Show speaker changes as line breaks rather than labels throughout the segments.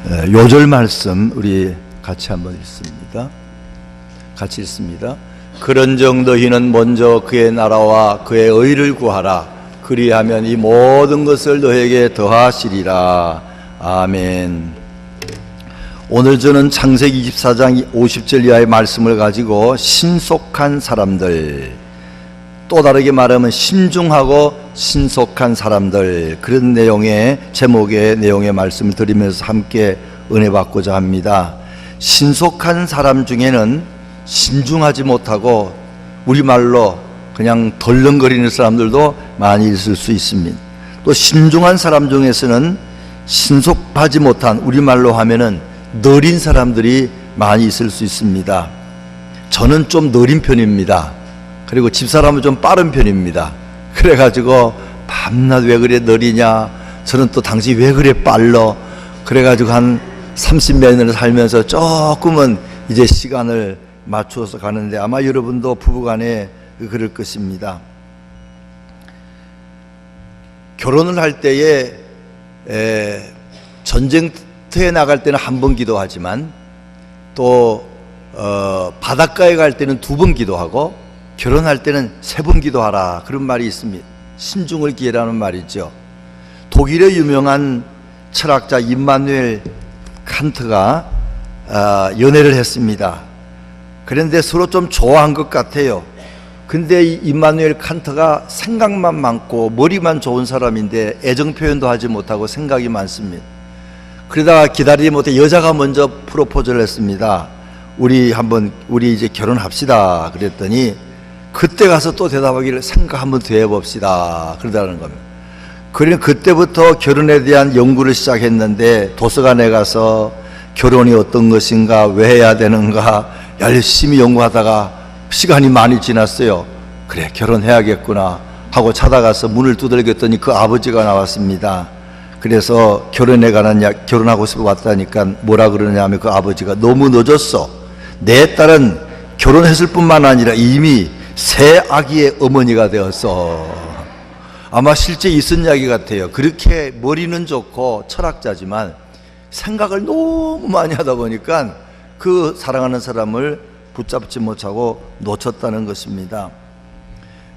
요절 말씀 우리 같이 한번 읽습니다. 같이 읽습니다. 그런즉 너희는 먼저 그의 나라와 그의 의를 구하라. 그리하면 이 모든 것을 너에게 더하시리라. 아멘. 오늘 저는 창세기 24장 50절 이하의 말씀을 가지고 신속한 사람들, 또 다르게 말하면 신중하고 신속한 사람들, 그런 내용의 제목의 내용의 말씀을 드리면서 함께 은혜 받고자 합니다. 신속한 사람 중에는 신중하지 못하고 우리말로 그냥 덜렁거리는 사람들도 많이 있을 수 있습니다. 또 신중한 사람 중에서는 신속하지 못한, 우리말로 하면은 느린 사람들이 많이 있을 수 있습니다. 저는 좀 느린 편입니다. 그리고 집사람은 좀 빠른 편입니다. 그래가지고 밤낮 왜 그래 느리냐, 저는 또 당신 왜 그래 빨러, 그래가지고 한 30몇 년을 살면서 조금은 이제 시간을 맞추어서 가는데, 아마 여러분도 부부간에 그럴 것입니다. 결혼을 할 때에 전쟁터에 나갈 때는 한 번 기도하지만, 또 바닷가에 갈 때는 2번 기도하고, 결혼할 때는 3번 기도하라, 그런 말이 있습니다. 신중을 기해라는 말이죠. 독일의 유명한 철학자 임마누엘 칸트가 연애를 했습니다. 그런데 서로 좀 좋아한 것 같아요. 근데 이 임마누엘 칸트가 생각만 많고 머리만 좋은 사람인데 애정 표현도 하지 못하고 생각이 많습니다. 그러다가 기다리지 못해 여자가 먼저 프로포즈를 했습니다. 우리 이제 결혼합시다 그랬더니, 그때 가서 또 대답하기를 생각 한번 더 해봅시다 그러다는 겁니다. 그러니 그때부터 결혼에 대한 연구를 시작했는데, 도서관에 가서 결혼이 어떤 것인가, 왜 해야 되는가 열심히 연구하다가 시간이 많이 지났어요. 그래, 결혼해야겠구나 하고 찾아가서 문을 두들겼더니 그 아버지가 나왔습니다. 그래서 결혼하고 싶어 왔다니까 뭐라 그러냐 하면, 그 아버지가 너무 늦었어. 내 딸은 결혼했을 뿐만 아니라 이미 새 아기의 어머니가 되었어. 아마 실제 있은 이야기 같아요. 그렇게 머리는 좋고 철학자지만 생각을 너무 많이 하다 보니까 그 사랑하는 사람을 붙잡지 못하고 놓쳤다는 것입니다.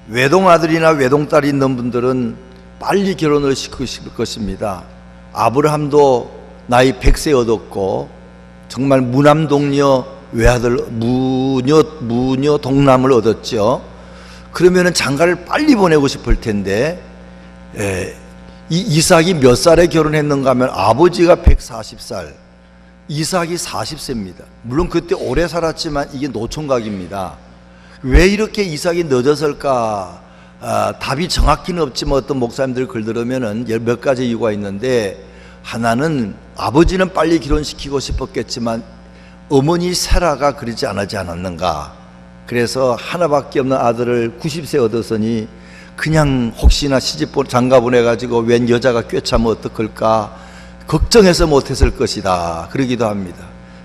외동아들이나 외동딸이 있는 분들은 빨리 결혼을 시키실 것입니다. 아브라함도 나이 100세 얻었고, 정말 무남동녀 외아들, 무녀 동남을 얻었죠. 그러면은 장가를 빨리 보내고 싶을 텐데, 이 이삭이 몇 살에 결혼했는가 하면 아버지가 140살, 이삭이 40세입니다. 물론 그때 오래 살았지만 이게 노총각입니다. 왜 이렇게 이삭이 늦었을까? 답이 정확히는 없지만 어떤 목사님들 글 들으면은 몇 가지 이유가 있는데, 하나는 아버지는 빨리 결혼시키고 싶었겠지만 어머니 세라가 그러지 않았는가. 그래서 하나밖에 없는 아들을 90세 얻었으니 그냥 혹시나 시집 장가 보내가지고 웬 여자가 꿰차면 어떡할까 걱정해서 못했을 것이다, 그러기도 합니다.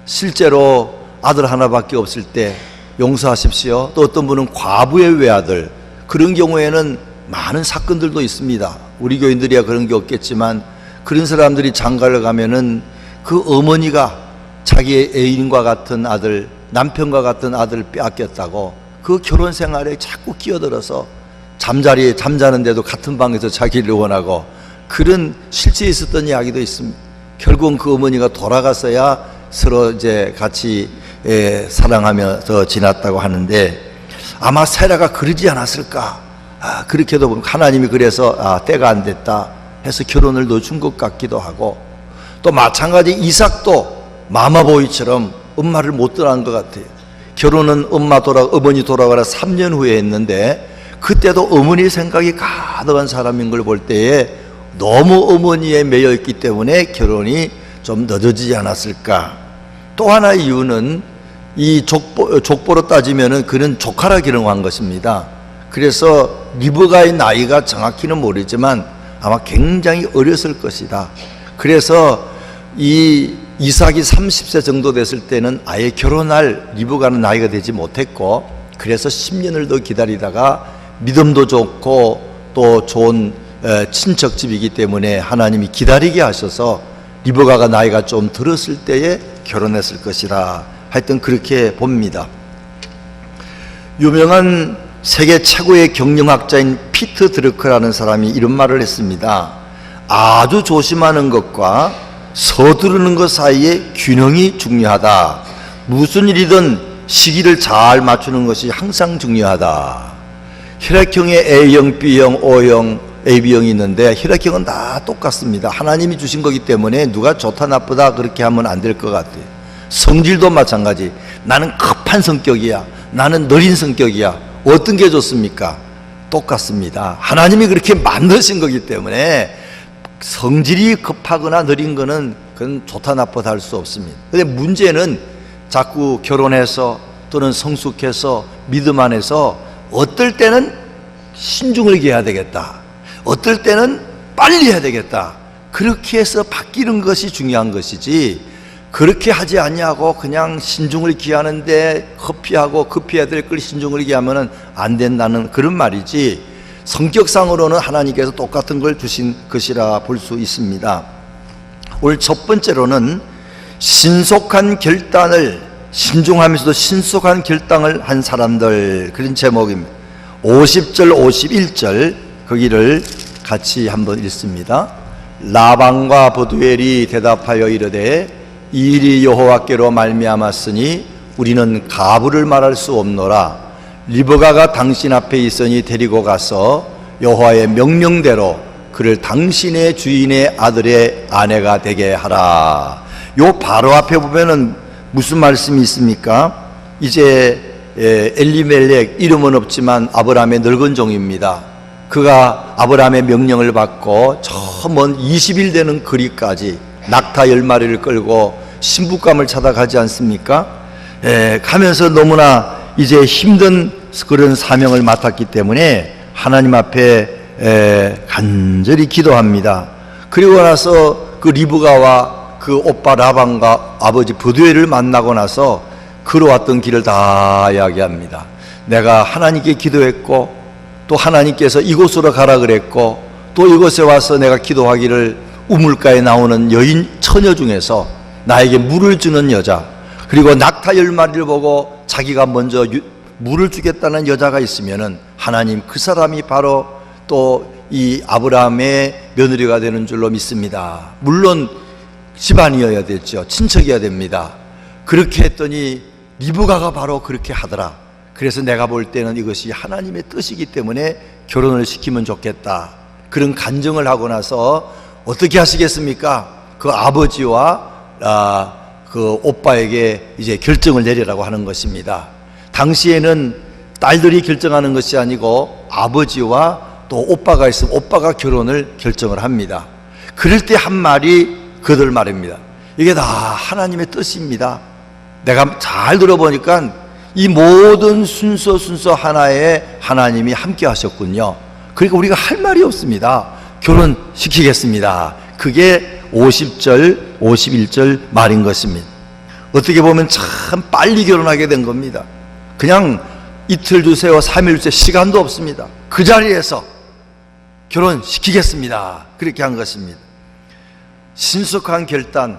실제로 아들 하나밖에 없을 때, 용서하십시오, 또 어떤 분은 과부의 외아들, 그런 경우에는 많은 사건들도 있습니다. 우리 교인들이야 그런 게 없겠지만, 그런 사람들이 장가를 가면은 그 어머니가 자기의 애인과 같은 아들, 남편과 같은 아들을 빼앗겼다고 그 결혼 생활에 자꾸 끼어들어서 잠자리에 잠자는데도 같은 방에서 자기를 원하고, 그런 실제 있었던 이야기도 있습니다. 결국은 그 어머니가 돌아가서야 서로 이제 같이 사랑하면서 지났다고 하는데, 아마 세라가 그러지 않았을까. 그렇게도 보면 하나님이 그래서 때가 안 됐다 해서 결혼을 늦춘 것 같기도 하고, 또 마찬가지 이삭도 마마보이처럼 엄마를 못 떠난 것 같아요. 결혼은 어머니 돌아가라 3년 후에 했는데, 그때도 어머니 생각이 가득한 사람인 걸 볼 때에 너무 어머니에 매여 있기 때문에 결혼이 좀 늦어지지 않았을까. 또 하나의 이유는 이 족보로 따지면은 그는 조카라 결혼한 것입니다. 그래서 리브가의 나이가 정확히는 모르지만 아마 굉장히 어렸을 것이다. 그래서 이 이삭이 30세 정도 됐을 때는 아예 결혼할 리브가는 나이가 되지 못했고, 그래서 10년을 더 기다리다가 믿음도 좋고 또 좋은 친척집이기 때문에 하나님이 기다리게 하셔서 리브가가 나이가 좀 들었을 때에 결혼했을 것이라 하여튼 그렇게 봅니다. 유명한 세계 최고의 경영학자인 피트 드러크라는 사람이 이런 말을 했습니다. 아주 조심하는 것과 서두르는 것 사이에 균형이 중요하다. 무슨 일이든 시기를 잘 맞추는 것이 항상 중요하다. 혈액형에 A형, B형, O형, AB형이 있는데 혈액형은 다 똑같습니다. 하나님이 주신 거기 때문에 누가 좋다 나쁘다 그렇게 하면 안 될 것 같아요. 성질도 마찬가지. 나는 급한 성격이야, 나는 느린 성격이야. 어떤 게 좋습니까? 똑같습니다. 하나님이 그렇게 만드신 거기 때문에 성질이 급하거나 느린 거는 그건 좋다 나쁘다 할 수 없습니다. 근데 문제는 자꾸 결혼해서 또는 성숙해서 믿음 안에서 어떨 때는 신중을 기해야 되겠다, 어떨 때는 빨리 해야 되겠다, 그렇게 해서 바뀌는 것이 중요한 것이지, 그렇게 하지 않냐고 그냥 신중을 기하는데 급히 해야 될 걸 신중을 기하면 안 된다는 그런 말이지, 성격상으로는 하나님께서 똑같은 걸 주신 것이라 볼 수 있습니다. 오늘 첫 번째로는 신속한 결단을, 신중하면서도 신속한 결단을 한 사람들, 그런 제목입니다. 50절 51절 거기를 같이 한번 읽습니다. 라반과 버두엘이 대답하여 이르되 이 일이 여호와께로 말미암았으니 우리는 가부를 말할 수 없노라. 리브가가 당신 앞에 있으니 데리고 가서 여호와의 명령대로 그를 당신의 주인의 아들의 아내가 되게 하라. 요 바로 앞에 보면은 무슨 말씀이 있습니까? 이제 엘리멜렉, 이름은 없지만 아브라함의 늙은 종입니다. 그가 아브라함의 명령을 받고 저 먼 20일 되는 거리까지 낙타 10마리를 끌고 신부감을 찾아가지 않습니까? 가면서 너무나 이제 힘든 그런 사명을 맡았기 때문에 하나님 앞에 간절히 기도합니다. 그리고 나서 그 리브가와 그 오빠 라반과 아버지 버두엘을 만나고 나서 걸어왔던 길을 다 이야기합니다. 내가 하나님께 기도했고 또 하나님께서 이곳으로 가라 그랬고 또 이곳에 와서 내가 기도하기를 우물가에 나오는 여인 처녀 중에서 나에게 물을 주는 여자, 그리고 낙타 10마리를 보고 자기가 먼저 물을 주겠다는 여자가 있으면은 하나님 그 사람이 바로 또 이 아브라함의 며느리가 되는 줄로 믿습니다. 물론 집안이어야 되죠. 친척이어야 됩니다. 그렇게 했더니 리브가가 바로 그렇게 하더라. 그래서 내가 볼 때는 이것이 하나님의 뜻이기 때문에 결혼을 시키면 좋겠다, 그런 간증을 하고 나서 어떻게 하시겠습니까? 그 아버지와 그 오빠에게 이제 결정을 내리라고 하는 것입니다. 당시에는 딸들이 결정하는 것이 아니고 아버지와 또 오빠가 있으면 오빠가 결혼을 결정을 합니다. 그럴 때 한 말이 그들 말입니다. 이게 다 하나님의 뜻입니다. 내가 잘 들어보니까 이 모든 순서 하나에 하나님이 함께 하셨군요. 그러니까 우리가 할 말이 없습니다. 결혼시키겠습니다. 그게 50절 51절 말인 것입니다. 어떻게 보면 참 빨리 결혼하게 된 겁니다. 그냥 이틀 주세요, 3일 주세요, 시간도 없습니다. 그 자리에서 결혼시키겠습니다. 그렇게 한 것입니다. 신속한 결단.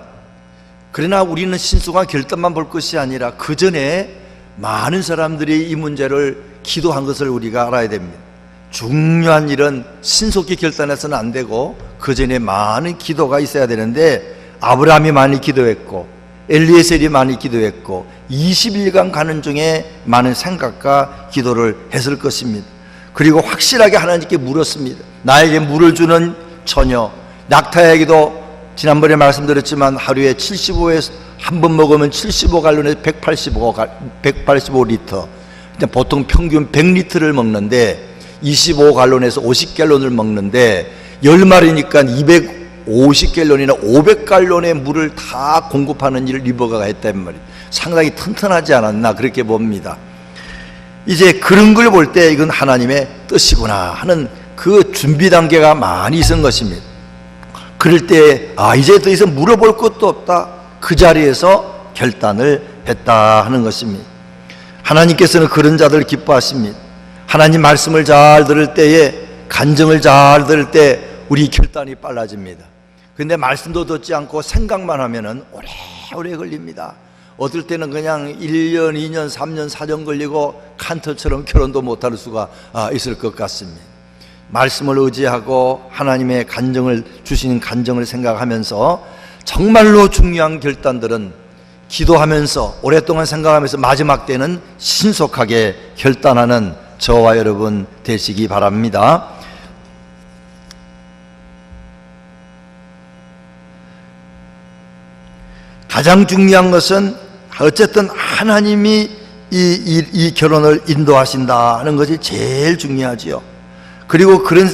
그러나 우리는 신속한 결단만 볼 것이 아니라 그 전에 많은 사람들이 이 문제를 기도한 것을 우리가 알아야 됩니다. 중요한 일은 신속히 결단해서는 안 되고 그 전에 많은 기도가 있어야 되는데, 아브라함이 많이 기도했고 엘리에셀이 많이 기도했고 20일간 가는 중에 많은 생각과 기도를 했을 것입니다. 그리고 확실하게 하나님께 물었습니다. 나에게 물을 주는 처녀, 낙타에게도 지난번에 말씀드렸지만 하루에 75에서 한 번 먹으면 75갈론에서 185리터, 보통 평균 100리터를 먹는데 25갈론에서 50갈론을 먹는데 10마리니까 250갈론이나 500갈론의 물을 다 공급하는 일을 리브가가 했단 말이에요. 상당히 튼튼하지 않았나 그렇게 봅니다. 이제 그런 걸 볼 때 이건 하나님의 뜻이구나 하는 그 준비 단계가 많이 있은 것입니다. 그럴 때 이제 더 이상 물어볼 것도 없다, 그 자리에서 결단을 했다 하는 것입니다. 하나님께서는 그런 자들을 기뻐하십니다. 하나님 말씀을 잘 들을 때에, 간증을 잘 들을 때 우리 결단이 빨라집니다. 근데 말씀도 듣지 않고 생각만 하면은 오래 걸립니다. 어떨 때는 그냥 1년, 2년, 3년, 4년 걸리고 칸터처럼 결혼도 못할 수가 있을 것 같습니다. 말씀을 의지하고 하나님의 간정을 주시는 간정을 생각하면서 정말로 중요한 결단들은 기도하면서 오랫동안 생각하면서 마지막 때는 신속하게 결단하는 저와 여러분 되시기 바랍니다. 가장 중요한 것은 어쨌든 하나님이 이 결혼을 인도하신다는 것이 제일 중요하지요. 그리고 그런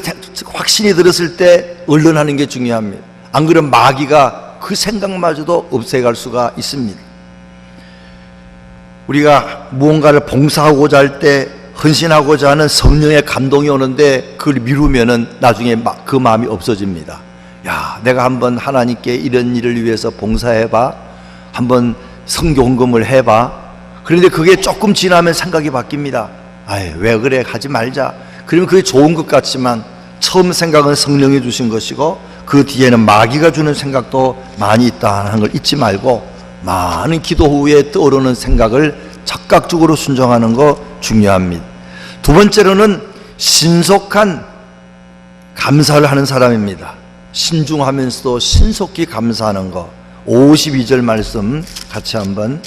확신이 들었을 때 언론하는 게 중요합니다. 안 그러면 마귀가 그 생각마저도 없애갈 수가 있습니다. 우리가 무언가를 봉사하고자 할 때 헌신하고자 하는 성령의 감동이 오는데 그걸 미루면은 나중에 그 마음이 없어집니다. 야, 내가 한번 하나님께 이런 일을 위해서 봉사해봐, 한번 성교 헌금을 해봐. 그런데 그게 조금 지나면 생각이 바뀝니다. 아이, 왜 그래, 하지 말자. 그러면 그게 좋은 것 같지만 처음 생각은 성령이 주신 것이고 그 뒤에는 마귀가 주는 생각도 많이 있다는 걸 잊지 말고 많은 기도 후에 떠오르는 생각을 적극적으로 순종하는 거 중요합니다. 두 번째로는 신속한 감사를 하는 사람입니다. 신중하면서도 신속히 감사하는 거. 52절 말씀 같이 한번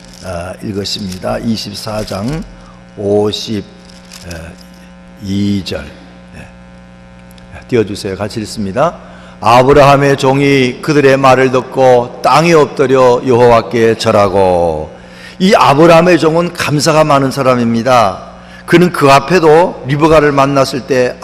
읽었습니다. 24장 52절 띄워주세요. 같이 읽습니다. 아브라함의 종이 그들의 말을 듣고 땅에 엎드려 여호와께 절하고. 이 아브라함의 종은 감사가 많은 사람입니다. 그는 그 앞에도 리브가를 만났을 때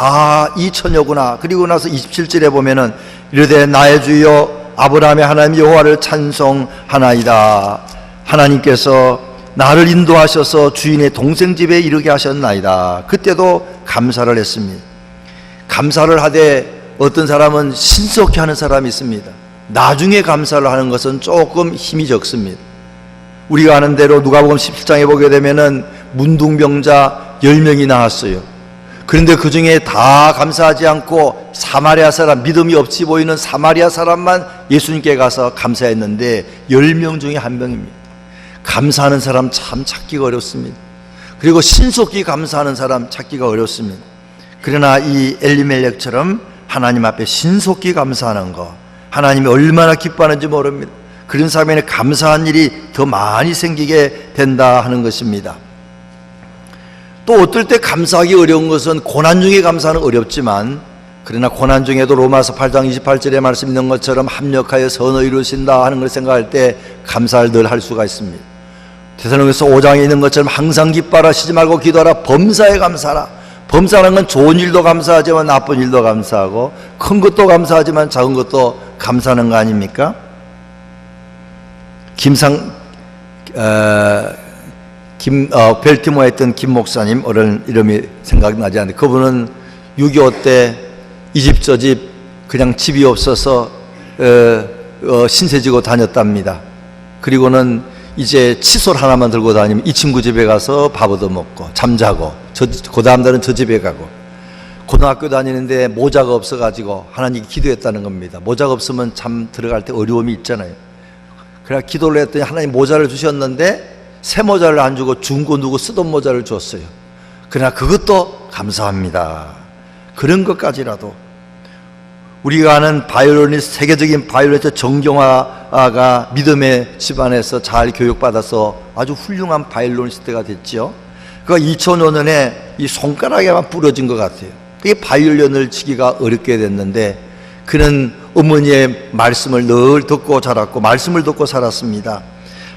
이 처녀구나. 그리고 나서 27절에 보면은 이르되 나의 주여 아브라함의 하나님 여호와를 찬송하나이다. 하나님께서 나를 인도하셔서 주인의 동생 집에 이르게 하셨나이다. 그때도 감사를 했습니다. 감사를 하되 어떤 사람은 신속히 하는 사람이 있습니다. 나중에 감사를 하는 것은 조금 힘이 적습니다. 우리가 아는 대로 누가복음 17장에 보게 되면은 문둥병자 10명이 나왔어요. 그런데 그 중에 다 감사하지 않고 사마리아 사람, 믿음이 없이 보이는 사마리아 사람만 예수님께 가서 감사했는데 10명 중에 1명입니다. 감사하는 사람 참 찾기가 어렵습니다. 그리고 신속히 감사하는 사람 찾기가 어렵습니다. 그러나 이 엘리멜렉처럼 하나님 앞에 신속히 감사하는 거, 하나님이 얼마나 기뻐하는지 모릅니다. 그런 사람에는 감사한 일이 더 많이 생기게 된다 하는 것입니다. 또 어떨 때 감사하기 어려운 것은 고난 중에 감사는 어렵지만, 그러나 고난 중에도 로마서 8장 28절에 말씀 있는 것처럼 합력하여 선을 이루신다 하는 걸 생각할 때 감사를 늘 할 수가 있습니다. 데살로니가서 5장에 있는 것처럼 항상 기뻐하라, 쉬지 말고 기도하라, 범사에 감사하라. 범사라는 건 좋은 일도 감사하지만 나쁜 일도 감사하고, 큰 것도 감사하지만 작은 것도 감사하는 거 아닙니까? 벨티모어에 있던 김 목사님, 어른 이름이 생각나지 않는데, 그분은 6.25 때 이 집 저 집 그냥 집이 없어서 신세지고 다녔답니다. 그리고는 이제 칫솔 하나만 들고 다니면 이 친구 집에 가서 밥 얻어먹고 잠자고, 그 다음 날은 저 집에 가고. 고등학교 다니는데 모자가 없어가지고 하나님께 기도했다는 겁니다. 모자가 없으면 참 들어갈 때 어려움이 있잖아요. 그래서 기도를 했더니 하나님 모자를 주셨는데 새 모자를 안 주고 중고 누구 쓰던 모자를 줬어요. 그러나 그것도 감사합니다. 그런 것까지라도 우리가 아는 바이올리니스트, 세계적인 바이올리니스트 정경화가 믿음의 집안에서 잘 교육받아서 아주 훌륭한 바이올리니스트가 됐죠. 그가 2005년에 이 손가락에만 부러진 것 같아요. 그게 바이올린을 치기가 어렵게 됐는데, 그는 어머니의 말씀을 늘 듣고 자랐고 말씀을 듣고 살았습니다.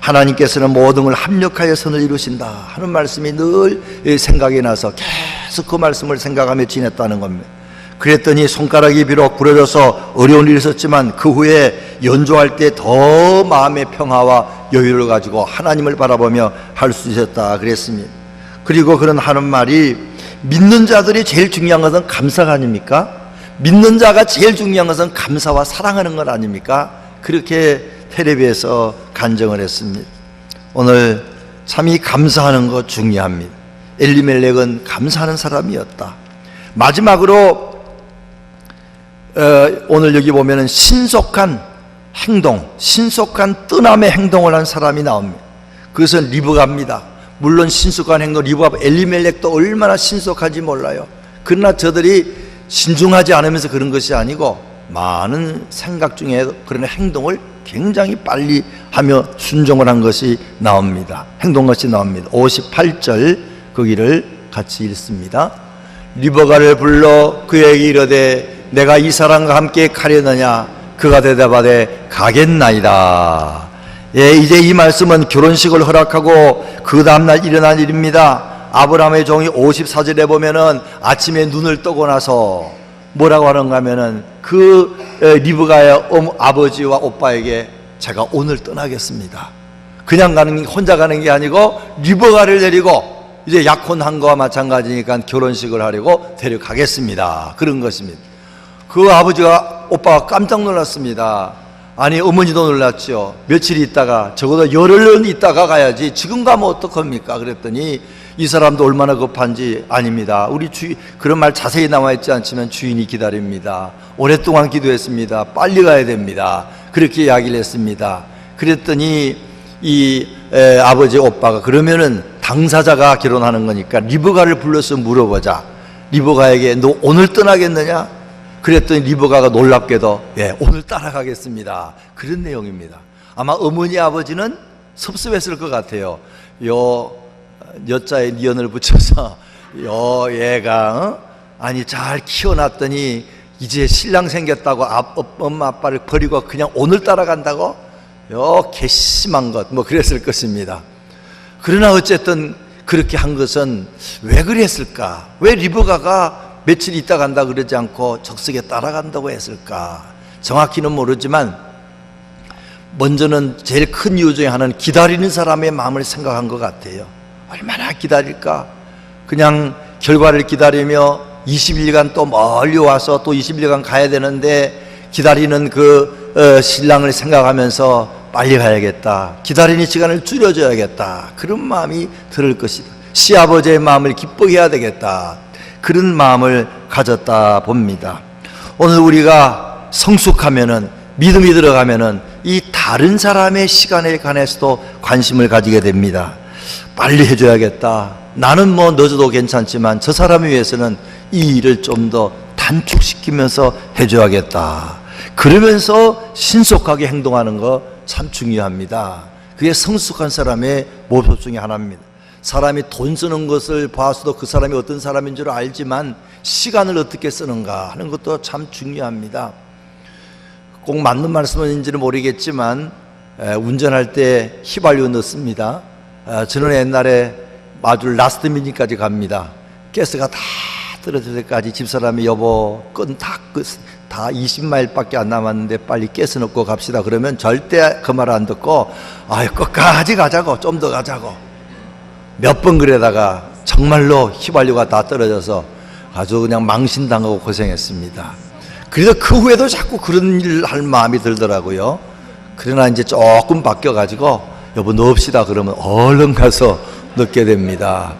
하나님께서는 모든 걸 합력하여 선을 이루신다 하는 말씀이 늘 생각이 나서 계속 그 말씀을 생각하며 지냈다는 겁니다. 그랬더니 손가락이 비록 부러져서 어려운 일이 있었지만 그 후에 연주할 때 더 마음의 평화와 여유를 가지고 하나님을 바라보며 할 수 있었다 그랬습니다. 그리고 그런 하는 말이, 믿는 자들이 제일 중요한 것은 감사가 아닙니까? 믿는 자가 제일 중요한 것은 감사와 사랑하는 것 아닙니까? 그렇게 텔레비에서 간증을 했습니다. 오늘 참 이 감사하는 것 중요합니다. 엘리멜렉은 감사하는 사람이었다. 마지막으로 오늘 여기 보면은 신속한 행동, 신속한 떠남의 행동을 한 사람이 나옵니다. 그것은 리브가입니다. 물론 신속한 행동, 리브가 엘리멜렉도 얼마나 신속한지 몰라요. 그러나 저들이 신중하지 않으면서 그런 것이 아니고 많은 생각 중에 그런 행동을 굉장히 빨리 하며 순종을 한 것이 나옵니다. 행동 것이 나옵니다. 58절 거기를 같이 읽습니다. 리브가를 불러 그에게 이르되 내가 이 사람과 함께 가려느냐? 그가 대답하되 가겠나이다. 예, 이제 이 말씀은 결혼식을 허락하고 그 다음날 일어난 일입니다. 아브라함의 종이 54절에 보면은 아침에 눈을 뜨고 나서 뭐라고 하는가 하면은 그 리브가의 아버지와 오빠에게 제가 오늘 떠나겠습니다. 그냥 가는, 혼자 가는 게 아니고 리브가를 데리고 이제 약혼한 거와 마찬가지니까 결혼식을 하려고 데려가겠습니다. 그런 것입니다. 그 아버지가, 오빠가 깜짝 놀랐습니다. 아니, 어머니도 놀랐죠. 며칠 있다가, 적어도 열흘은 있다가 가야지 지금 가면 어떡합니까? 그랬더니 이 사람도 얼마나 급한지, 아닙니다. 우리 그런 말 자세히 나와 있지 않지만 주인이 기다립니다. 오랫동안 기도했습니다. 빨리 가야 됩니다. 그렇게 이야기를 했습니다. 그랬더니 이 아버지 오빠가 그러면은 당사자가 결혼하는 거니까 리브가를 불러서 물어보자. 리브가에게 너 오늘 떠나겠느냐? 그랬더니 리브가가 놀랍게도 예, 오늘 따라가겠습니다. 그런 내용입니다. 아마 어머니 아버지는 섭섭했을 것 같아요. 여자에 니언을 붙여서 얘가 아니 잘 키워놨더니 이제 신랑 생겼다고 엄마 아빠를 버리고 그냥 오늘 따라간다고? 괘씸한 것 뭐 그랬을 것입니다. 그러나 어쨌든 그렇게 한 것은 왜 그랬을까? 왜 리브가가 며칠 있다 간다 그러지 않고 적석에 따라간다고 했을까? 정확히는 모르지만 먼저는 제일 큰 이유 중에 하나는 기다리는 사람의 마음을 생각한 것 같아요. 얼마나 기다릴까? 그냥 결과를 기다리며 20일간 또 멀리 와서 또 20일간 가야 되는데 기다리는 그 신랑을 생각하면서 빨리 가야겠다. 기다리는 시간을 줄여줘야겠다. 그런 마음이 들을 것이다. 시아버지의 마음을 기쁘게 해야 되겠다. 그런 마음을 가졌다 봅니다. 오늘 우리가 성숙하면은, 믿음이 들어가면은 이 다른 사람의 시간에 관해서도 관심을 가지게 됩니다. 빨리 해줘야겠다. 나는 뭐 늦어도 괜찮지만 저 사람을 위해서는 이 일을 좀 더 단축시키면서 해줘야겠다. 그러면서 신속하게 행동하는 거 참 중요합니다. 그게 성숙한 사람의 모습 중에 하나입니다. 사람이 돈 쓰는 것을 봐서도 그 사람이 어떤 사람인 줄 알지만 시간을 어떻게 쓰는가 하는 것도 참 중요합니다. 꼭 맞는 말씀인지는 모르겠지만 운전할 때 휘발유 넣습니다. 저는 옛날에 아주 라스트 미니까지 갑니다. 가스가 다 떨어질 때까지 집사람이 여보 끈 다 20마일밖에 안 남았는데 빨리 가스 넣고 갑시다. 그러면 절대 그 말 안 듣고 끝까지 가자고, 좀 더 가자고 몇 번 그러다가 정말로 휘발유가 다 떨어져서 아주 그냥 망신당하고 고생했습니다. 그래서 그 후에도 자꾸 그런 일 할 마음이 들더라고요. 그러나 이제 조금 바뀌어가지고 여보 넣읍시다 그러면 얼른 가서 넣게 됩니다.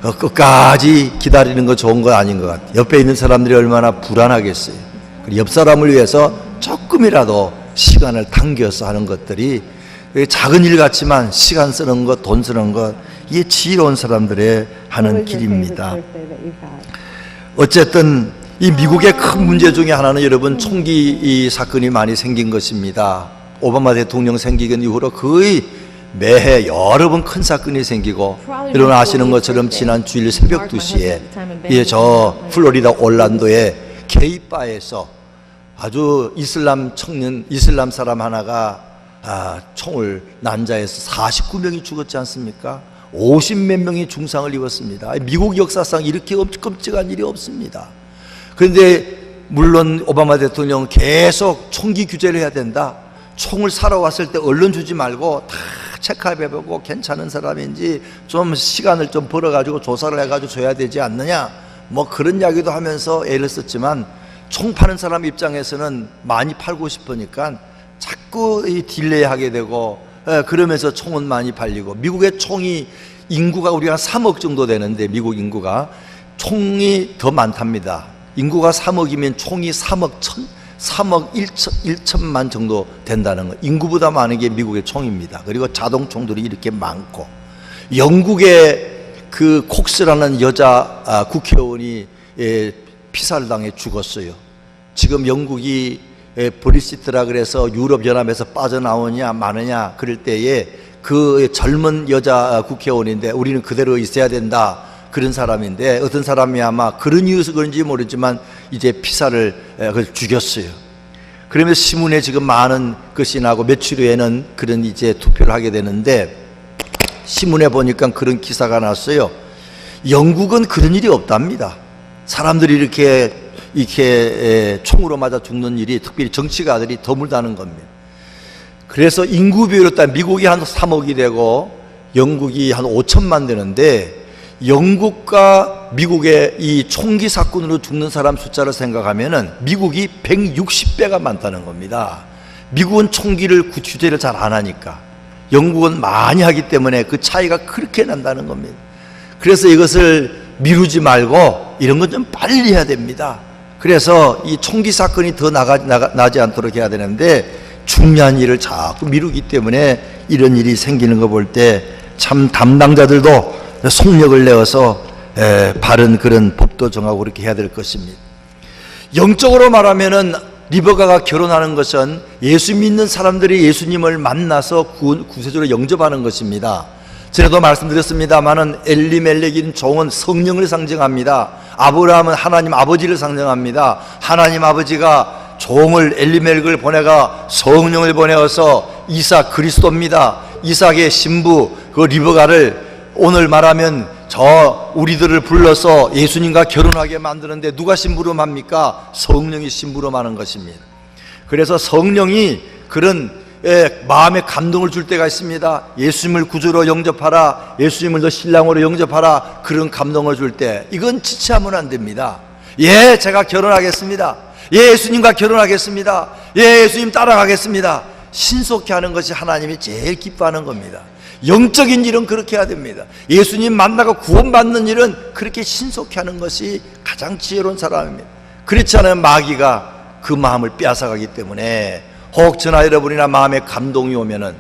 끝까지 기다리는 거 좋은 건 아닌 것 같아요. 옆에 있는 사람들이 얼마나 불안하겠어요. 옆 사람을 위해서 조금이라도 시간을 당겨서 하는 것들이 작은 일 같지만 시간 쓰는 것, 돈 쓰는 것, 이게 지혜로운 사람들의 하는 길입니다. 어쨌든 이 미국의 큰 문제 중에 하나는 여러분 총기 이 사건이 많이 생긴 것입니다. 오바마 대통령 생기긴 이후로 거의 매해 여러 번 큰 사건이 생기고, 여러분 아시는 것처럼 지난 주일 새벽 2시에 저 플로리다 올란도의 게이바에서 아주 이슬람 청년, 이슬람 사람 하나가 총을 난자해서 49명이 죽었지 않습니까? 50몇 명이 중상을 입었습니다. 미국 역사상 이렇게 끔찍한 일이 없습니다. 그런데 물론 오바마 대통령 계속 총기 규제를 해야 된다. 총을 사러 왔을 때 얼른 주지 말고 다 체크해보고 괜찮은 사람인지 좀 시간을 좀 벌어가지고 조사를 해가지고 줘야 되지 않느냐, 뭐 그런 이야기도 하면서 애를 썼지만 총 파는 사람 입장에서는 많이 팔고 싶으니까 자꾸 딜레이하게 되고 그러면서 총은 많이 팔리고, 미국의 총이 인구가 우리가 3억 정도 되는데 미국 인구가 총이 더 많답니다. 인구가 3억이면 총이 3억 1천만 정도 된다는 거. 인구보다 많은 게 미국의 총입니다. 그리고 자동총들이 이렇게 많고, 영국의 그 콕스라는 여자 국회의원이 피살을 당해 죽었어요. 지금 영국이 브렉시트라 그래서 유럽연합에서 빠져나오냐 마느냐 그럴 때에 그 젊은 여자 국회의원인데 우리는 그대로 있어야 된다 그런 사람인데, 어떤 사람이 아마 그런 이유에서 그런지 모르지만 이제 피살을 죽였어요. 그러면서 신문에 지금 많은 것이 나고 며칠 후에는 그런 이제 투표를 하게 되는데, 신문에 보니까 그런 기사가 났어요. 영국은 그런 일이 없답니다. 사람들이 이렇게 총으로 맞아 죽는 일이, 특별히 정치가들이 드물다는 겁니다. 그래서 인구 비율로 따면 미국이 한 3억이 되고 영국이 한 5천만 되는데, 영국과 미국의 이 총기 사건으로 죽는 사람 숫자를 생각하면은 미국이 160배가 많다는 겁니다. 미국은 총기를 규제를 잘 안 하니까, 영국은 많이 하기 때문에 그 차이가 그렇게 난다는 겁니다. 그래서 이것을 미루지 말고 이런 건 좀 빨리 해야 됩니다. 그래서 이 총기 사건이 더 나지 않도록 해야 되는데, 중요한 일을 자꾸 미루기 때문에 이런 일이 생기는 거 볼 때 참 담당자들도 속력을 내어서 바른 그런 법도 정하고 그렇게 해야 될 것입니다. 영적으로 말하면은 리버가가 결혼하는 것은 예수 믿는 사람들이 예수님을 만나서 구세주로 영접하는 것입니다. 전에도 말씀드렸습니다마는 엘리멜렉인 종은 성령을 상징합니다. 아브라함은 하나님 아버지를 상징합니다. 하나님 아버지가 종을 엘리멜렉을 보내가 성령을 보내어서 이삭 그리스도입니다. 이삭의 신부 그 리버가를 오늘 말하면 우리들을 불러서 예수님과 결혼하게 만드는데 누가 심부름 합니까? 성령이 심부름 하는 것입니다. 그래서 성령이 그런 마음에 감동을 줄 때가 있습니다. 예수님을 구주로 영접하라, 예수님을 너 신랑으로 영접하라, 그런 감동을 줄 때 이건 지체하면 안 됩니다. 예, 제가 결혼하겠습니다. 예, 예수님과 결혼하겠습니다. 예, 예수님 따라가겠습니다. 신속히 하는 것이 하나님이 제일 기뻐하는 겁니다. 영적인 일은 그렇게 해야 됩니다. 예수님 만나고 구원받는 일은 그렇게 신속히 하는 것이 가장 지혜로운 사람입니다. 그렇지 않으면 마귀가 그 마음을 빼앗아가기 때문에, 혹 저나 여러분이나 마음에 감동이 오면은,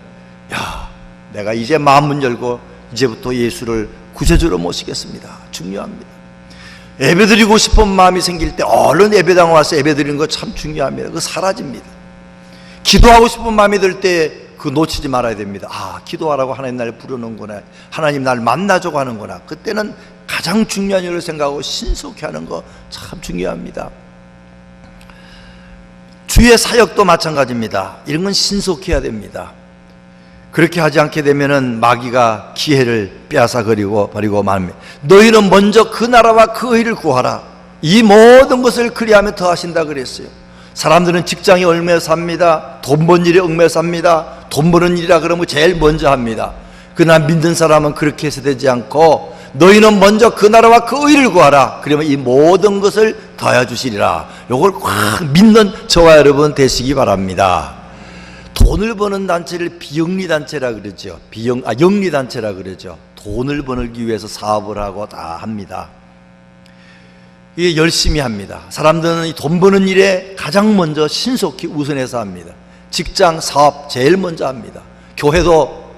야, 내가 이제 마음문 열고 이제부터 예수를 구세주로 모시겠습니다. 중요합니다. 예배드리고 싶은 마음이 생길 때 얼른 예배당 와서 예배드리는 거 참 중요합니다. 그거 사라집니다. 기도하고 싶은 마음이 들 때 그거 놓치지 말아야 됩니다. 아, 기도하라고 하나님 날 부르는구나, 하나님 날 만나자고 하는구나. 그때는 가장 중요한 일을 생각하고 신속히 하는 거 참 중요합니다. 주의 사역도 마찬가지입니다. 이런 건 신속히 해야 됩니다. 그렇게 하지 않게 되면은 마귀가 기회를 빼앗아버리고 말합니다. 너희는 먼저 그 나라와 그 의를 구하라. 이 모든 것을 그리하면 더하신다 그랬어요. 사람들은 직장에 얽매여 삽니다. 돈 버는 일에 얽매여 삽니다. 돈 버는 일이라 그러면 제일 먼저 합니다. 그러나 믿는 사람은 그렇게 해서 되지 않고, 너희는 먼저 그 나라와 그 의를 구하라. 그러면 이 모든 것을 더하여 주시리라. 요걸 꽉 믿는 저와 여러분 되시기 바랍니다. 돈을 버는 단체를 비영리 단체라 그러죠. 영리 단체라 그러죠. 돈을 벌기 위해서 사업을 하고 다 합니다. 이게 열심히 합니다. 사람들은 이 돈 버는 일에 가장 먼저 신속히 우선해서 합니다. 직장, 사업 제일 먼저 합니다. 교회도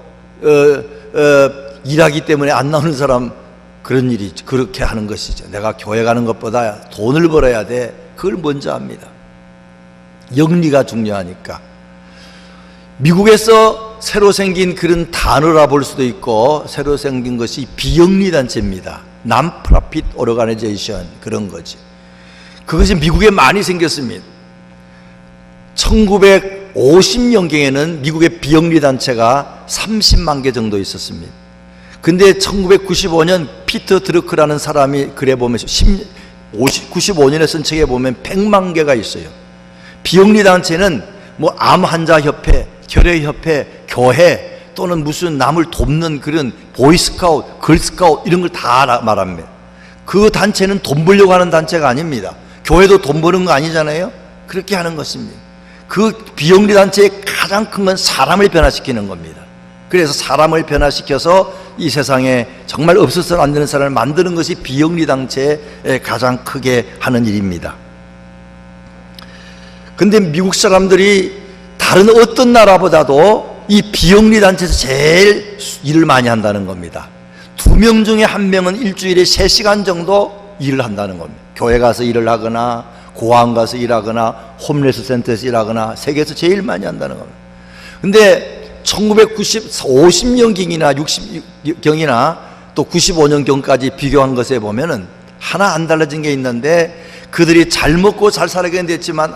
일하기 때문에 안 나오는 사람, 그런 일이 그렇게 하는 것이죠. 내가 교회 가는 것보다 돈을 벌어야 돼, 그걸 먼저 합니다. 영리가 중요하니까. 미국에서 새로 생긴 그런 단어라 볼 수도 있고, 새로 생긴 것이 비영리 단체입니다. Non-profit organization, 그런 거지. 그것이 미국에 많이 생겼습니다. 1950년경에는 미국의 비영리 단체가 30만 개 정도 있었습니다. 근데 1995년 피터 드러크라는 사람이 글에 보면 95년에 쓴 책에 보면 100만 개가 있어요. 비영리 단체는 뭐 암 환자 협회, 결핵 협회, 교회, 또는 무슨 남을 돕는 그런 보이스카우트, 걸스카우트 이런 걸 다 말합니다. 그 단체는 돈 벌려고 하는 단체가 아닙니다. 교회도 돈 버는 거 아니잖아요. 그렇게 하는 것입니다. 그 비영리 단체의 가장 큰 건 사람을 변화시키는 겁니다. 그래서 사람을 변화시켜서 이 세상에 정말 없어서는 안 되는 사람을 만드는 것이 비영리단체에 가장 크게 하는 일입니다. 근데 미국 사람들이 다른 어떤 나라보다도 이 비영리단체에서 제일 일을 많이 한다는 겁니다. 2명 중에 1명은 일주일에 3시간 정도 일을 한다는 겁니다. 교회 가서 일을 하거나 고아원 가서 일하거나 홈레스 센터에서 일하거나 세계에서 제일 많이 한다는 겁니다. 근데 1950년경이나 60경이나 또 95년경까지 비교한 것에 보면은 하나 안 달라진 게 있는데, 그들이 잘 먹고 잘 살게 됐지만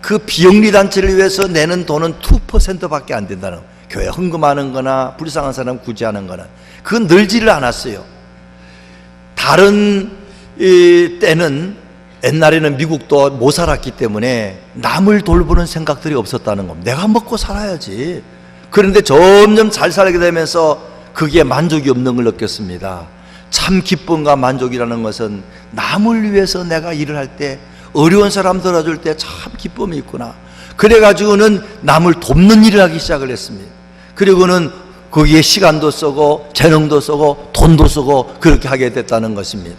그 비영리단체를 위해서 내는 돈은 2%밖에 안 된다는 거예요. 교회 헌금하는 거나 불쌍한 사람 구제하는 거나 그건 늘지를 않았어요. 다른 때는 옛날에는 미국도 못 살았기 때문에 남을 돌보는 생각들이 없었다는 겁니다. 내가 먹고 살아야지. 그런데 점점 잘 살게 되면서 거기에 만족이 없는 걸 느꼈습니다. 참 기쁨과 만족이라는 것은 남을 위해서 내가 일을 할 때, 어려운 사람 도와줄 때 참 기쁨이 있구나. 그래가지고는 남을 돕는 일을 하기 시작을 했습니다. 그리고는 거기에 시간도 쓰고 재능도 쓰고 돈도 쓰고 그렇게 하게 됐다는 것입니다.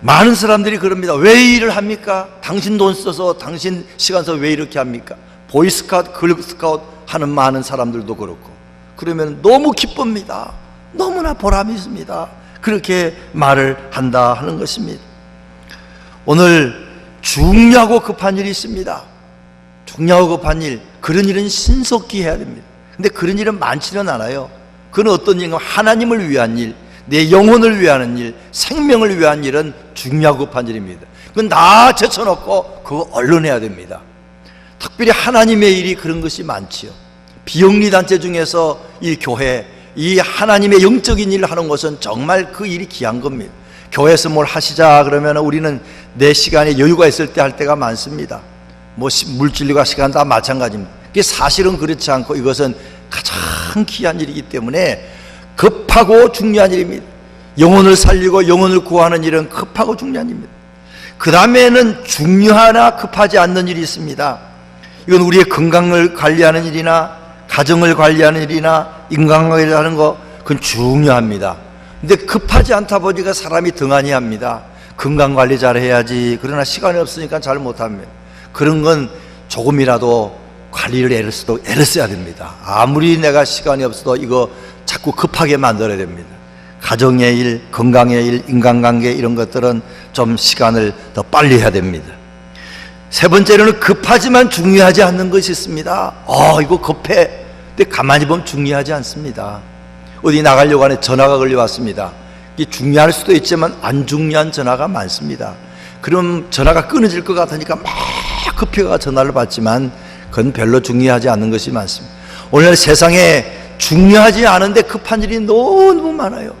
많은 사람들이 그럽니다. 왜 이 일을 합니까? 당신 돈 써서 당신 시간 써서 왜 이렇게 합니까? 보이스카우트, 걸스카우트 하는 많은 사람들도 그렇고, 그러면 너무 기쁩니다. 너무나 보람이 있습니다. 그렇게 말을 한다 하는 것입니다. 오늘 중요하고 급한 일이 있습니다. 중요하고 급한 일, 그런 일은 신속히 해야 됩니다. 근데 그런 일은 많지는 않아요. 그건 어떤 일인가? 하나님을 위한 일, 내 영혼을 위한 일, 생명을 위한 일은 중요하고 급한 일입니다. 그건 다 제쳐놓고 그거 얼른 해야 됩니다. 특별히 하나님의 일이 그런 것이 많지요. 비영리단체 중에서 이 교회, 이 하나님의 영적인 일을 하는 것은 정말 그 일이 귀한 겁니다. 교회에서 뭘 하시자 그러면 우리는 내 시간에 여유가 있을 때 할 때가 많습니다. 뭐 물질과 시간 다 마찬가지입니다. 그게 사실은 그렇지 않고 이것은 가장 귀한 일이기 때문에 급하고 중요한 일입니다. 영혼을 살리고 영혼을 구하는 일은 급하고 중요한 일입니다. 그 다음에는 중요하나 급하지 않는 일이 있습니다. 이건 우리의 건강을 관리하는 일이나 가정을 관리하는 일이나 인간관계를 하는 거, 그건 중요합니다. 근데 급하지 않다 보니까 사람이 등한히 합니다. 건강관리 잘 해야지. 그러나 시간이 없으니까 잘 못합니다. 그런 건 조금이라도 관리를 애를 써야 됩니다. 아무리 내가 시간이 없어도 이거 자꾸 급하게 만들어야 됩니다. 가정의 일, 건강의 일, 인간관계 이런 것들은 좀 시간을 더 빨리 해야 됩니다. 세 번째로는 급하지만 중요하지 않는 것이 있습니다. 이거 급해. 근데 가만히 보면 중요하지 않습니다. 어디 나가려고 하는데 전화가 걸려왔습니다. 이게 중요할 수도 있지만 안 중요한 전화가 많습니다. 그럼 전화가 끊어질 것 같으니까 막 급해가 전화를 받지만 그건 별로 중요하지 않는 것이 많습니다. 오늘 세상에 중요하지 않은데 급한 일이 너무 많아요.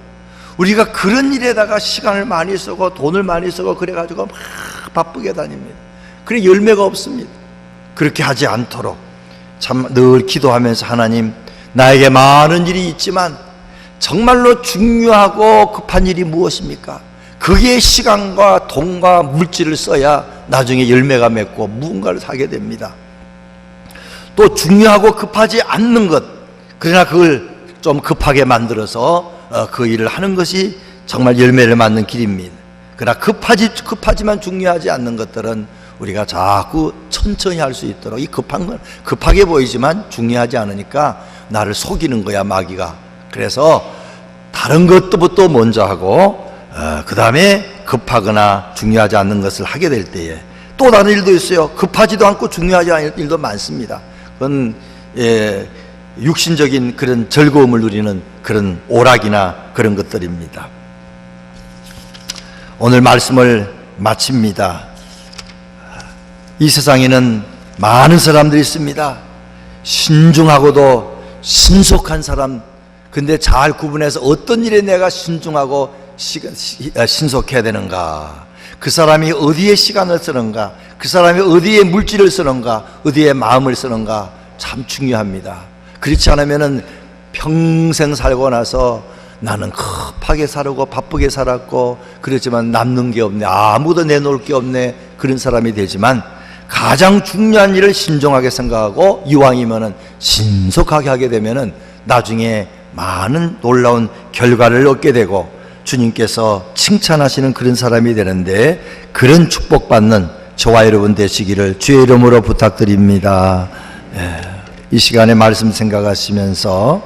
우리가 그런 일에다가 시간을 많이 쓰고 돈을 많이 쓰고 그래가지고 막 바쁘게 다닙니다. 그래 열매가 없습니다. 그렇게 하지 않도록 참 늘 기도하면서, 하나님, 나에게 많은 일이 있지만 정말로 중요하고 급한 일이 무엇입니까? 거기에 시간과 돈과 물질을 써야 나중에 열매가 맺고 무언가를 하게 됩니다. 또 중요하고 급하지 않는 것, 그러나 그걸 좀 급하게 만들어서 그 일을 하는 것이 정말 열매를 맺는 길입니다. 그러나 급하지만 중요하지 않는 것들은 우리가 자꾸 천천히 할 수 있도록, 이 급한 건 급하게 보이지만 중요하지 않으니까 나를 속이는 거야, 마귀가. 그래서 다른 것부터 먼저 하고 그 다음에 급하거나 중요하지 않는 것을 하게 될 때에 또 다른 일도 있어요. 급하지도 않고 중요하지 않은 일도 많습니다. 그건 육신적인 그런 즐거움을 누리는 그런 오락이나 그런 것들입니다. 오늘 말씀을 마칩니다. 이 세상에는 많은 사람들이 있습니다. 신중하고도 신속한 사람. 근데 잘 구분해서 어떤 일에 내가 신중하고 신속해야 되는가, 그 사람이 어디에 시간을 쓰는가, 그 사람이 어디에 물질을 쓰는가, 어디에 마음을 쓰는가 참 중요합니다. 그렇지 않으면은 평생 살고 나서 나는 급하게 살고 바쁘게 살았고 그렇지만 남는 게 없네, 아무도 내놓을 게 없네, 그런 사람이 되지만 가장 중요한 일을 신중하게 생각하고 이왕이면은 신속하게 하게 되면은 나중에 많은 놀라운 결과를 얻게 되고 주님께서 칭찬하시는 그런 사람이 되는데, 그런 축복받는 저와 여러분 되시기를 주의 이름으로 부탁드립니다. 이 시간에 말씀 생각하시면서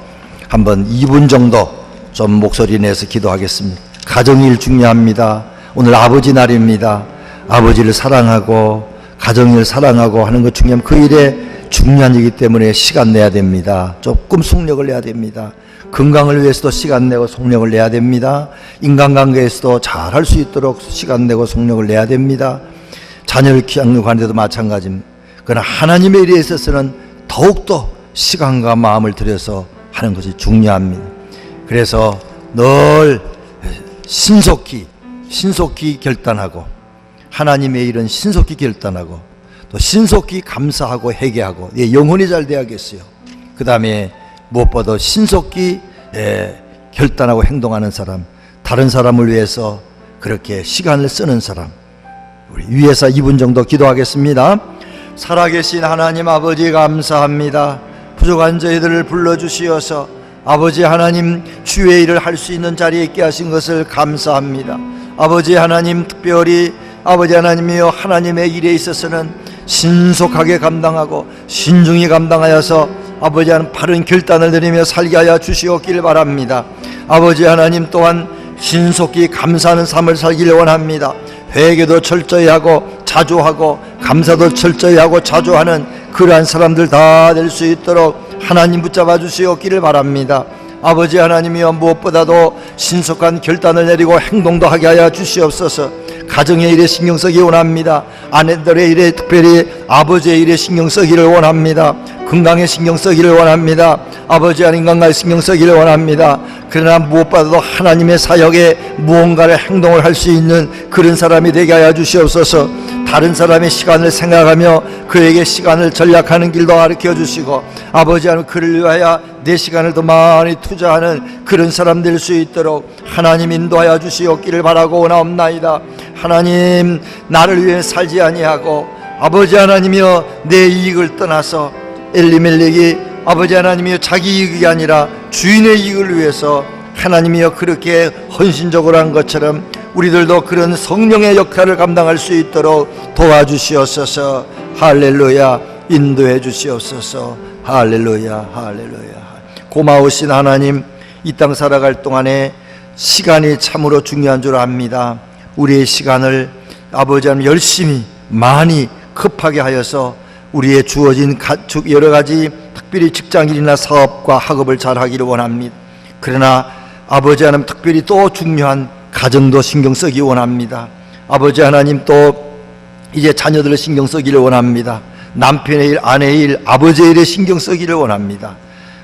한번 2분 정도 좀 목소리 내서 기도하겠습니다. 가정일 중요합니다. 오늘 아버지 날입니다. 아버지를 사랑하고 가정일 사랑하고 하는 것 중요하면 그 일에 중요한 일이기 때문에 시간 내야 됩니다. 조금 속력을 내야 됩니다. 건강을 위해서도 시간 내고 속력을 내야 됩니다. 인간관계에서도 잘할 수 있도록 시간 내고 속력을 내야 됩니다. 자녀를 키우는 관계도 마찬가지입니다. 그러나 하나님의 일에 있어서는 더욱더 시간과 마음을 들여서 하는 것이 중요합니다. 그래서 늘 신속히 결단하고, 하나님의 일은 신속히 결단하고 또 신속히 감사하고 회개하고, 영혼이 잘 돼야겠어요. 그 다음에 무엇보다 신속히 결단하고 행동하는 사람, 다른 사람을 위해서 그렇게 시간을 쓰는 사람. 우리 위에서 2분 정도 기도하겠습니다. 살아계신 하나님 아버지, 감사합니다. 부족한 저희들을 불러주시어서 아버지 하나님, 주의 일을 할 수 있는 자리에 있게 하신 것을 감사합니다. 아버지 하나님, 특별히 아버지 하나님이여, 하나님의 일에 있어서는 신속하게 감당하고 신중히 감당하여서 아버지 하나님 바른 결단을 내리며 살게 하여 주시옵기를 바랍니다. 아버지 하나님 또한 신속히 감사하는 삶을 살기를 원합니다. 회개도 철저히 하고 자주 하고 감사도 철저히 하고 자주 하는 그러한 사람들 다 될 수 있도록 하나님 붙잡아 주시옵기를 바랍니다. 아버지 하나님이여, 무엇보다도 신속한 결단을 내리고 행동도 하게 하여 주시옵소서. 가정의 일에 신경 쓰기 원합니다. 아내들의 일에, 특별히 아버지의 일에 신경 쓰기를 원합니다. 건강에 신경 쓰기를 원합니다. 아버지 하나님 건강에 신경 쓰기를 원합니다. 그러나 무엇보다도 하나님의 사역에 무언가를 행동을 할 수 있는 그런 사람이 되게 하여 주시옵소서. 다른 사람의 시간을 생각하며 그에게 시간을 전략하는 길도 가르쳐 주시고, 아버지 하나님 그를 위하여 내 시간을 더 많이 투자하는 그런 사람 될 수 있도록 하나님 인도하여 주시옵기를 바라고 원하옵나이다. 하나님, 나를 위해 살지 아니하고 아버지 하나님이여, 내 이익을 떠나서 엘리멜렉이 아버지 하나님이여 자기 이익이 아니라 주인의 이익을 위해서 하나님이여 그렇게 헌신적으로 한 것처럼 우리들도 그런 성령의 역할을 감당할 수 있도록 도와주시옵소서. 할렐루야. 인도해 주시옵소서. 할렐루야. 할렐루야. 고마우신 하나님, 이 땅 살아갈 동안에 시간이 참으로 중요한 줄 압니다. 우리의 시간을 아버지 하나님 열심히 많이 급하게 하여서 우리의 주어진 여러 가지 특별히 직장일이나 사업과 학업을 잘 하기를 원합니다. 그러나 아버지 하나님, 특별히 또 중요한 가정도 신경 쓰기 원합니다. 아버지 하나님, 또 이제 자녀들을 신경 쓰기를 원합니다. 남편의 일, 아내의 일, 아버지의 일에 신경 쓰기를 원합니다.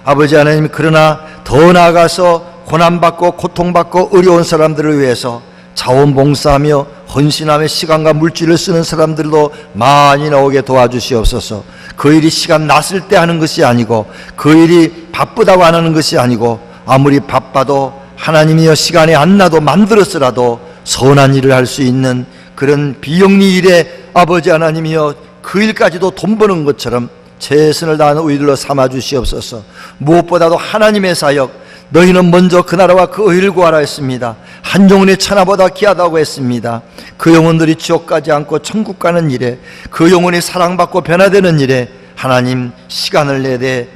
아버지 하나님, 그러나 더 나아가서 고난받고 고통받고 어려운 사람들을 위해서 자원봉사하며 헌신하며 시간과 물질을 쓰는 사람들도 많이 나오게 도와주시옵소서. 그 일이 시간 났을 때 하는 것이 아니고, 그 일이 바쁘다고 안 하는 것이 아니고, 아무리 바빠도 하나님이여 시간이 안 나도 만들었으라도 선한 일을 할 수 있는 그런 비영리 일에 아버지 하나님이여 그 일까지도 돈 버는 것처럼 최선을 다하는 우리들로 삼아 주시옵소서. 무엇보다도 하나님의 사역, 너희는 먼저 그 나라와 그 의를 구하라 했습니다. 한 영혼의 천하보다 귀하다고 했습니다. 그 영혼들이 지옥 가지 않고 천국 가는 일에, 그 영혼이 사랑받고 변화되는 일에 하나님 시간을 내되